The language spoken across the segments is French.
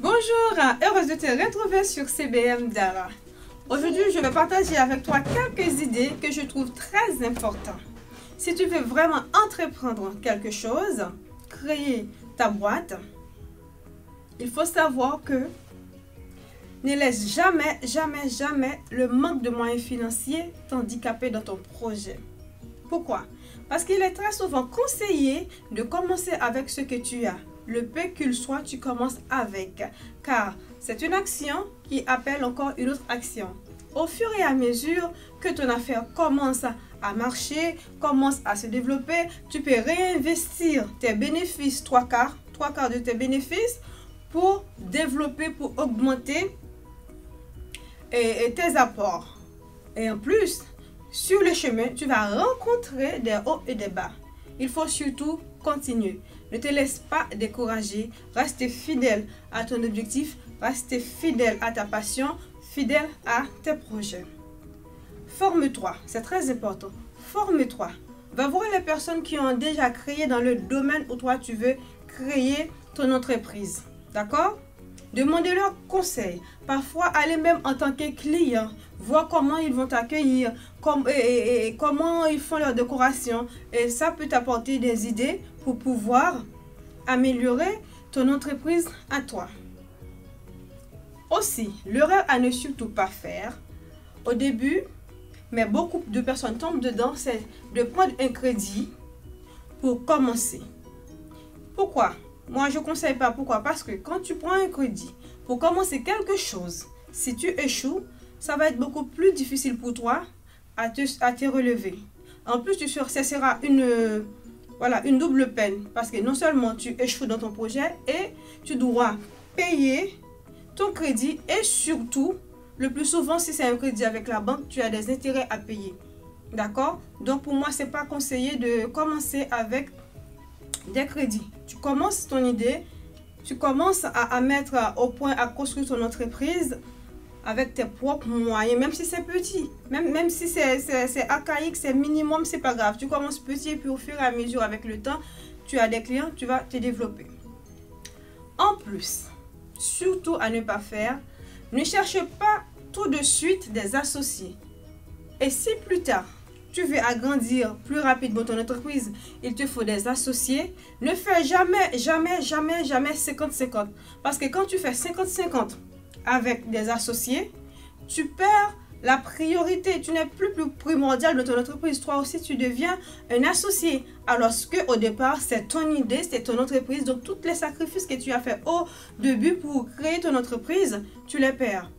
Bonjour, heureuse de te retrouver sur CBM Dara. Aujourd'hui, je vais partager avec toi quelques idées que je trouve très importantes. Si tu veux vraiment entreprendre quelque chose, créer ta boîte, il faut savoir que ne laisse jamais le manque de moyens financiers t'handicaper dans ton projet. Pourquoi? Parce qu'il est très souvent conseillé de commencer avec ce que tu as. Le peu qu'il soit, tu commences avec. Car c'est une action qui appelle encore une autre action. Au fur et à mesure que ton affaire commence à marcher, commence à se développer, tu peux réinvestir tes bénéfices, trois quarts de tes bénéfices pour développer, pour augmenter tes apports. Et en plus, sur le chemin, tu vas rencontrer des hauts et des bas. Il faut surtout continuer. Ne te laisse pas décourager. Reste fidèle à ton objectif. Reste fidèle à ta passion. Fidèle à tes projets. Forme-toi. C'est très important. Forme-toi. Va voir les personnes qui ont déjà créé dans le domaine où toi tu veux créer ton entreprise. D'accord? Demandez-leur conseil. Parfois, allez même en tant que client, voir comment ils vont t'accueillir, comment ils font leur décoration. Et ça peut t'apporter des idées pour pouvoir améliorer ton entreprise à toi. Aussi, l'erreur à ne surtout pas faire au début, mais beaucoup de personnes tombent dedans, c'est de prendre un crédit pour commencer. Pourquoi? Moi, je ne conseille pas. Pourquoi? Parce que quand tu prends un crédit pour commencer quelque chose, si tu échoues, ça va être beaucoup plus difficile pour toi à te relever. En plus, ce sera une double peine. Parce que non seulement tu échoues dans ton projet et tu dois payer ton crédit. Et surtout, le plus souvent, si c'est un crédit avec la banque, tu as des intérêts à payer. D'accord? Donc, pour moi, ce n'est pas conseillé de commencer avec des crédits. Tu commences ton idée, tu commences à mettre au point, à construire ton entreprise avec tes propres moyens, même si c'est petit, même si c'est archaïque, c'est minimum, c'est pas grave. Tu commences petit et puis au fur et à mesure avec le temps, tu as des clients, tu vas te développer. En plus, surtout à ne pas faire, ne cherche pas tout de suite des associés. Et si plus tard, tu veux agrandir plus rapidement ton entreprise, il te faut des associés. Ne fais jamais 50-50. Parce que quand tu fais 50-50 avec des associés, tu perds la priorité. Tu n'es plus primordial de ton entreprise. Toi aussi, tu deviens un associé. Alors qu'au départ, c'est ton idée, c'est ton entreprise. Donc, tous les sacrifices que tu as fait au début pour créer ton entreprise, tu les perds.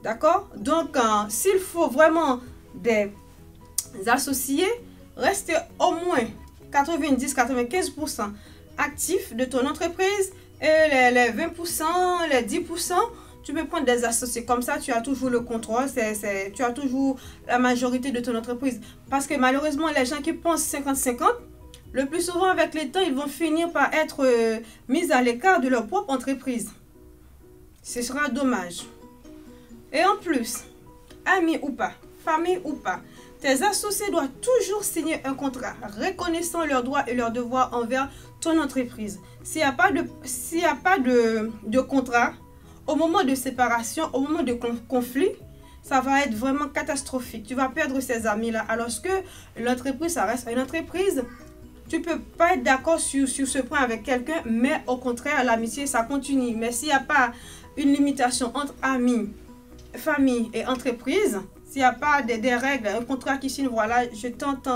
D'accord? Donc, s'il faut vraiment des associés, reste au moins 90-95% actif de ton entreprise et les 20%, les 10%, tu peux prendre des associés. Comme ça, tu as toujours le contrôle, tu as toujours la majorité de ton entreprise. Parce que malheureusement, les gens qui pensent 50-50, le plus souvent avec le temps, ils vont finir par être mis à l'écart de leur propre entreprise. Ce sera dommage. Et en plus, amis ou pas, famille ou pas, tes associés doivent toujours signer un contrat reconnaissant leurs droits et leurs devoirs envers ton entreprise. S'il n'y a pas de contrat, au moment de séparation, au moment de conflit, ça va être vraiment catastrophique. Tu vas perdre ces amis-là. Alors que l'entreprise, ça reste une entreprise. Tu ne peux pas être d'accord sur ce point avec quelqu'un, mais au contraire, l'amitié, ça continue. Mais s'il n'y a pas une limitation entre amis, famille et entreprise, s'il n'y a pas des règles, un contrat qui signe, voilà, je tente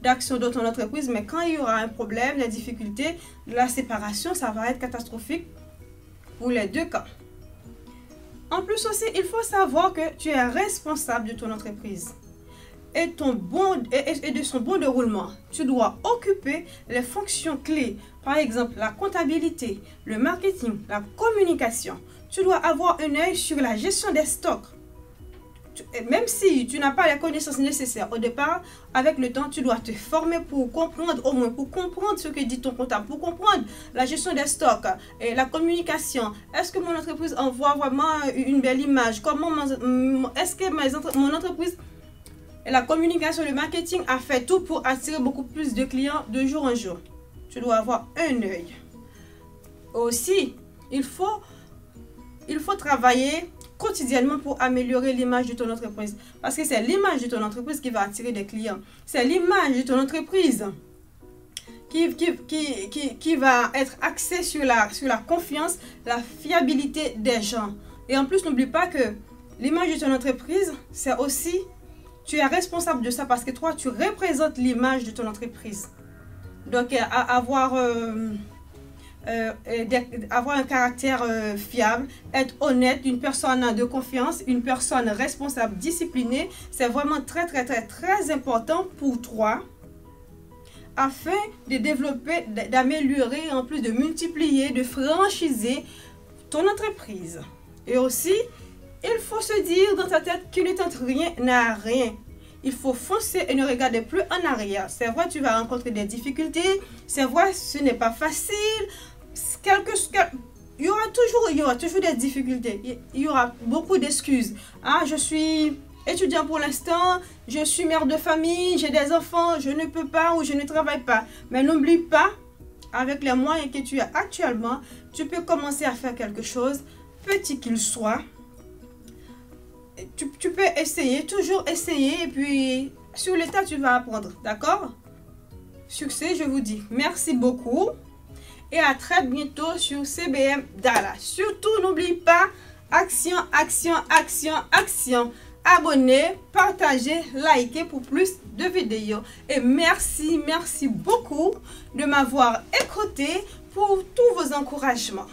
d'actions dans ton entreprise, mais quand il y aura un problème, des difficultés, la séparation, ça va être catastrophique pour les deux cas. En plus aussi, il faut savoir que tu es responsable de ton entreprise et de son bon déroulement. Tu dois occuper les fonctions clés, par exemple la comptabilité, le marketing, la communication. Tu dois avoir un œil sur la gestion des stocks. Même si tu n'as pas les connaissances nécessaires au départ, avec le temps, tu dois te former pour comprendre, au moins pour comprendre ce que dit ton comptable, pour comprendre la gestion des stocks et la communication. Est-ce que mon entreprise envoie vraiment une belle image? Est-ce que mon entreprise, la communication, le marketing a fait tout pour attirer beaucoup plus de clients de jour en jour? Tu dois avoir un œil. Aussi, Il faut travailler quotidiennement pour améliorer l'image de ton entreprise. Parce que c'est l'image de ton entreprise qui va attirer des clients. C'est l'image de ton entreprise qui va être axée sur la confiance, la fiabilité des gens. Et en plus, n'oublie pas que l'image de ton entreprise, c'est aussi, tu es responsable de ça parce que toi, tu représentes l'image de ton entreprise. Donc, avoir un caractère fiable, être honnête, une personne de confiance, une personne responsable, disciplinée, c'est vraiment très important pour toi afin de développer, d'améliorer, en plus de multiplier, de franchiser ton entreprise. Et aussi, il faut se dire dans ta tête qu'il ne tente rien n'a rien. Il faut foncer et ne regarder plus en arrière. C'est vrai, tu vas rencontrer des difficultés. C'est vrai, ce n'est pas facile. Il y aura toujours des difficultés. Il y aura beaucoup d'excuses. Ah, je suis étudiant pour l'instant. Je suis mère de famille. J'ai des enfants. Je ne peux pas ou je ne travaille pas. Mais n'oublie pas, avec les moyens que tu as actuellement, tu peux commencer à faire quelque chose, petit qu'il soit. Tu peux essayer, toujours essayer, et puis sur l'état tu vas apprendre, d'accord? Succès, je vous dis merci beaucoup et à très bientôt sur CBM Dallas. Surtout n'oublie pas, action, action, action, action. Abonnez, partagez, likez pour plus de vidéos. Et merci beaucoup de m'avoir écouté pour tous vos encouragements.